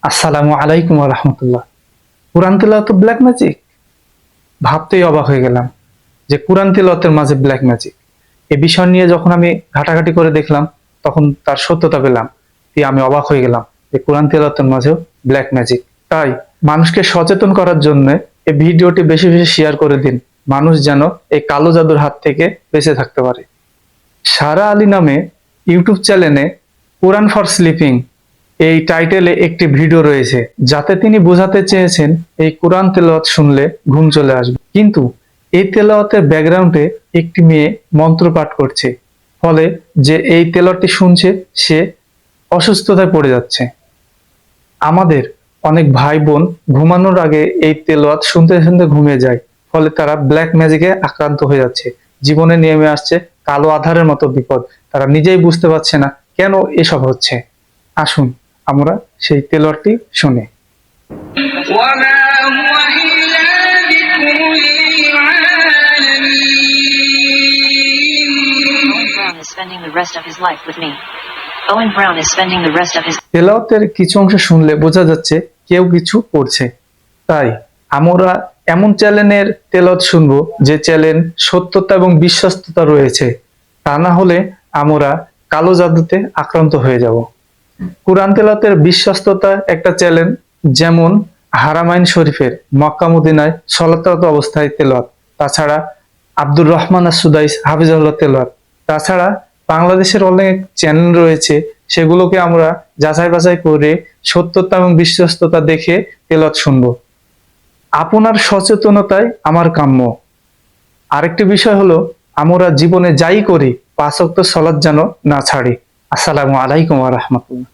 আসসালামু আলাইকুম ওয়া রাহমাতুল্লাহ। কুরআন তিলাওয়াত ব্ল্যাক ম্যাজিক? ভাবতেই অবাক হয়ে গেলাম যে কুরআন তিলাওয়াতের মাঝে ব্ল্যাক ম্যাজিক। এ বিষয় নিয়ে যখন আমি ঘাটাঘাটি করে দেখলাম তখন তার সত্যতা পেলাম। আমি অবাক হয়ে গেলাম যে কুরআন তিলাওয়াতের মাঝেও ব্ল্যাক ম্যাজিক। তাই মানুষকে সচেতন করার জন্য এই ভিডিওটি বেশি বেশি শেয়ার করে দিন, মানুষ যেন এই কালো জাদুর হাত থেকে বেঁচে থাকতে পারে। সারা আলী নামে ইউটিউব চ্যানেলে কোরআন ফর স্লিপিং এই টাইটেলে একটি ভিডিও রয়েছে, যাতে তিনি বোঝাতে চেয়েছেন এই কোরআন তেলাওয়াত শুনলে ঘুম চলে আসবে। কিন্তু এই তেলাওয়াতের ব্যাকগ্রাউন্ডে একটি মেয়ে মন্ত্র পাঠ করছে, ফলে যে এই তেলাওয়াতটি শুনছে সে অসুস্থতায় পড়ে যাচ্ছে। আমাদের অনেক ভাই বোন ঘুমানোর আগে এই তেলাওয়াত শুনতে শুনতে ঘুমিয়ে যায়, ফলে তারা ব্ল্যাক ম্যাজিকে আক্রান্ত হয়ে যাচ্ছে, জীবনে নেমে আসছে কালো আধারের মতো বিপদ। তারা নিজেই বুঝতে পারছে না কেন এসব হচ্ছে। আসুন আমরা সেই তেলাওয়াতটি শুনি। وما هو إلا ذكر للعالمين. Owen Brown is spending the rest of his life with me. Owen Brown is spending the rest of his তেলাওয়াতের কিছু অংশ শুনলে বোঝা যাচ্ছে কেউ কিছু করছে। তাই আমরা এমন চ্যানেলের তেলাওয়াত শুনবো যে চ্যানেল সত্যতা এবং বিশ্বস্ততা রয়েছে, তা না হলে আমরা কালো জাদুতে আক্রান্ত হয়ে যাব। কুরআন তেলাওয়াতের বিশ্বস্ততা একটা চ্যানেল, যেমন হারামাইন শরীফের মক্কা মদিনায় সলাতরত অবস্থায় তেলাওয়াত, তাছাড়া আব্দুর রহমান আস-সুদাইস হাফিজাহুল্লাহ তেলাওয়াত, তাছাড়া বাংলাদেশের অনেক চ্যানেল রয়েছে, সেগুলোকে আমরা যাচাই বাছাই করে সত্যতা এবং বিশ্বস্ততা দেখে তেলাওয়াত শুনবো। আপনার সচেতনতাই আমার কাম্য। আরেকটি বিষয় হলো, আমরা জীবনে যাই করি 5 ওয়াক্ত সালাত যেন না ছাড়ি। আসসালামু আলাইকুম ওয়া রাহমাতুল্লাহ।